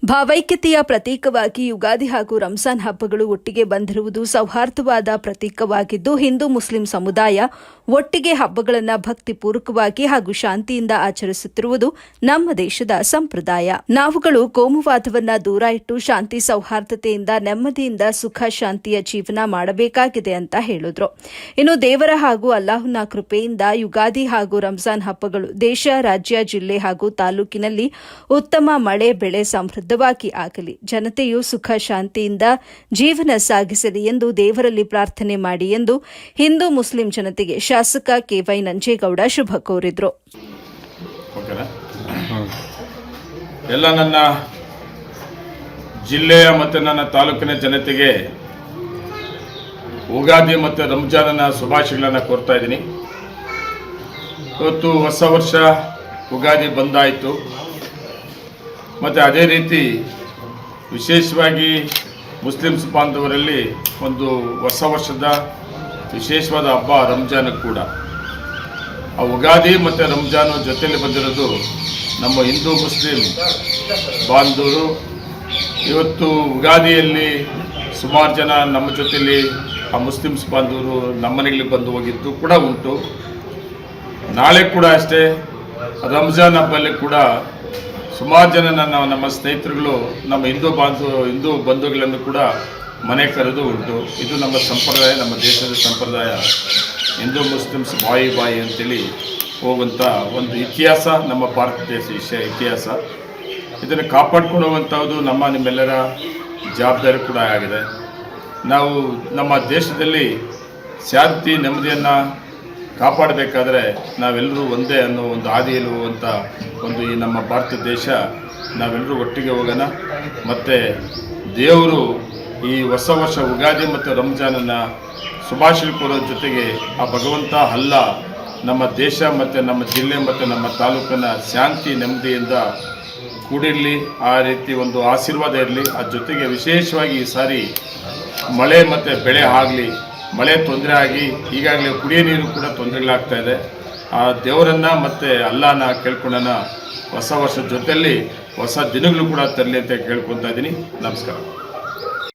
ಭಾವೈಕ್ಯತೆಯ ಪ್ರತೀಕವಾಗಿ ಯುಗಾದಿ ಹಾಗೂ ರಂಜಾನ್ ಹಬ್ಬಗಳು ಒಟ್ಟಿಗೆ ಬಂದಿರುವುದು ಸೌಹಾರ್ದವಾದ ಪ್ರತೀಕವಾಗಿದ್ದು, ಹಿಂದೂ ಮುಸ್ಲಿಂ ಸಮುದಾಯ ಒಟ್ಟಿಗೆ ಹಬ್ಬಗಳನ್ನು ಭಕ್ತಿಪೂರ್ವಕವಾಗಿ ಹಾಗೂ ಶಾಂತಿಯಿಂದ ಆಚರಿಸುತ್ತಿರುವುದು ನಮ್ಮ ದೇಶದ ಸಂಪ್ರದಾಯ. ನಾವುಗಳು ಕೋಮುವಾದವನ್ನ ದೂರ ಇಟ್ಟು ಶಾಂತಿ ಸೌಹಾರ್ದತೆಯಿಂದ ನೆಮ್ಮದಿಯಿಂದ ಸುಖ ಶಾಂತಿಯ ಜೀವನ ಮಾಡಬೇಕಾಗಿದೆ ಅಂತ ಹೇಳಿದ್ರು. ಇನ್ನು ದೇವರ ಹಾಗೂ ಅಲ್ಲಾಹನ ಕೃಪೆಯಿಂದ ಯುಗಾದಿ ಹಾಗೂ ರಂಜಾನ್ ಹಬ್ಬಗಳು ದೇಶ, ರಾಜ್ಯ, ಜಿಲ್ಲೆ ಹಾಗೂ ತಾಲೂಕಿನಲ್ಲಿ ಉತ್ತಮ ಮಳೆ ಬೆಳೆ ಸಮೃದ್ಧವಾಗಿ ಆಗಲಿ, ಜನತೆಯು ಸುಖ ಶಾಂತಿಯಿಂದ ಜೀವನ ಸಾಗಿಸಲಿ ಎಂದು ದೇವರಲ್ಲಿ ಪ್ರಾರ್ಥನೆ ಮಾಡಿ ಎಂದು ಹಿಂದೂ ಮುಸ್ಲಿಂ ಜನತೆಗೆ ಶಾಸಕ ಕೆ.ವೈ. ನಂಜೇಗೌಡ ಶುಭ ಕೋರಿದರು. ಎಲ್ಲ ನನ್ನ ಜಿಲ್ಲೆಯ ಮತ್ತು ನನ್ನ ತಾಲೂಕಿನ ಜನತೆಗೆ ಉಗಾದಿ ಮತ್ತು ರಂಜಾನನ ಶುಭಾಶಯಗಳನ್ನು ಕೋರ್ತಾ ಇದ್ದೀನಿ. ಇವತ್ತು ಹೊಸ ವರ್ಷ ಉಗಾದಿ ಬಂದಾಯಿತು. ಮತ್ತು ಅದೇ ರೀತಿ ವಿಶೇಷವಾಗಿ ಮುಸ್ಲಿಮ್ಸ್ ಬಾಂಧವರಲ್ಲಿ ಒಂದು ಹೊಸ ವರ್ಷದ ವಿಶೇಷವಾದ ಹಬ್ಬ ರಂಜಾನ್ ಕೂಡ. ಆ ಉಗಾದಿ ಮತ್ತು ರಂಜಾನ್ ಜೊತೆಯಲ್ಲಿ ಬಂದಿರೋದು ನಮ್ಮ ಹಿಂದೂ ಮುಸ್ಲಿಂ ಬಾಂಧವರು. ಇವತ್ತು ಉಗಾದಿಯಲ್ಲಿ ಸುಮಾರು ಜನ ನಮ್ಮ ಜೊತೆಯಲ್ಲಿ ಆ ಮುಸ್ಲಿಮ್ಸ್ ಬಾಂಧವರು ನಮ್ಮ ಮನೆಗಳಿಗೆ ಬಂದು ಹೋಗಿದ್ದು ಕೂಡ ಉಂಟು. ನಾಳೆ ಕೂಡ ಅಷ್ಟೇ ರಂಜಾನ್ ಹಬ್ಬದಲ್ಲಿ ಕೂಡ ಸುಮಾರು ಜನ ನಮ್ಮ ಸ್ನೇಹಿತರುಗಳು ನಮ್ಮ ಹಿಂದೂ ಬಂಧುಗಳನ್ನು ಕೂಡ ಮನೆ ಕರೆದು ಉಂಟು. ಇದು ನಮ್ಮ ಸಂಪ್ರದಾಯ, ನಮ್ಮ ದೇಶದ ಸಂಪ್ರದಾಯ. ಹಿಂದೂ ಮುಸ್ಲಿಮ್ಸ್ ಬಾಯಿ ಅಂತೇಳಿ ಹೋಗುವಂಥ ಒಂದು ಇತಿಹಾಸ ನಮ್ಮ ಭಾರತ ದೇಶ ಇತಿಹಾಸ. ಇದನ್ನು ಕಾಪಾಡ್ಕೊಂಡು ಹೋಗುವಂಥದ್ದು ನಿಮ್ಮೆಲ್ಲರ ಜವಾಬ್ದಾರಿ ಕೂಡ ಆಗಿದೆ. ನಾವು ನಮ್ಮ ದೇಶದಲ್ಲಿ ಶಾಂತಿ ನೆಮ್ಮದಿಯನ್ನು ಕಾಪಾಡಬೇಕಾದ್ರೆ ನಾವೆಲ್ಲರೂ ಒಂದೇ ಅನ್ನೋ ಒಂದು ಹಾದಿಯಲ್ಲಿ ಹೋಗುವಂಥ ಒಂದು ಈ ನಮ್ಮ ಭಾರತ ದೇಶ, ನಾವೆಲ್ಲರೂ ಒಟ್ಟಿಗೆ ಹೋಗೋಣ. ಮತ್ತು ದೇವರು ಈ ಹೊಸ ವರ್ಷ ಉಗಾದಿ ಮತ್ತು ರಂಜಾನನ್ನು ಶುಭಾಶಯ ಕೋರೋದ್ರ ಜೊತೆಗೆ ಆ ಭಗವಂತ ನಮ್ಮ ದೇಶ ಮತ್ತು ನಮ್ಮ ಜಿಲ್ಲೆ ಮತ್ತು ನಮ್ಮ ತಾಲೂಕನ್ನು ಶಾಂತಿ ನೆಮ್ಮದಿಯಿಂದ ಕೂಡಿರಲಿ, ಆ ರೀತಿ ಒಂದು ಆಶೀರ್ವಾದ ಇರಲಿ. ಅದ್ರ ಜೊತೆಗೆ ವಿಶೇಷವಾಗಿ ಈ ಸಾರಿ ಮಳೆ ಮತ್ತು ಬೆಳೆ ಆಗಲಿ. ಮಳೆ ತೊಂದರೆ ಆಗಿ ಈಗಾಗಲೇ ಕುಡಿಯೋ ನೀರು ಕೂಡ ತೊಂದರೆಗಳಾಗ್ತಾ ಇದೆ. ಆ ದೇವರನ್ನು ಮತ್ತು ಅಲ್ಲಾಹನ ಕೇಳ್ಕೊಳ್ಳೋಣ. ಹೊಸ ವರ್ಷದ ಜೊತೆಯಲ್ಲಿ ಹೊಸ ದಿನಗಳು ಕೂಡ ತರಲಿ ಅಂತ ಕೇಳ್ಕೊತಾ ಇದ್ದೀನಿ. ನಮಸ್ಕಾರ.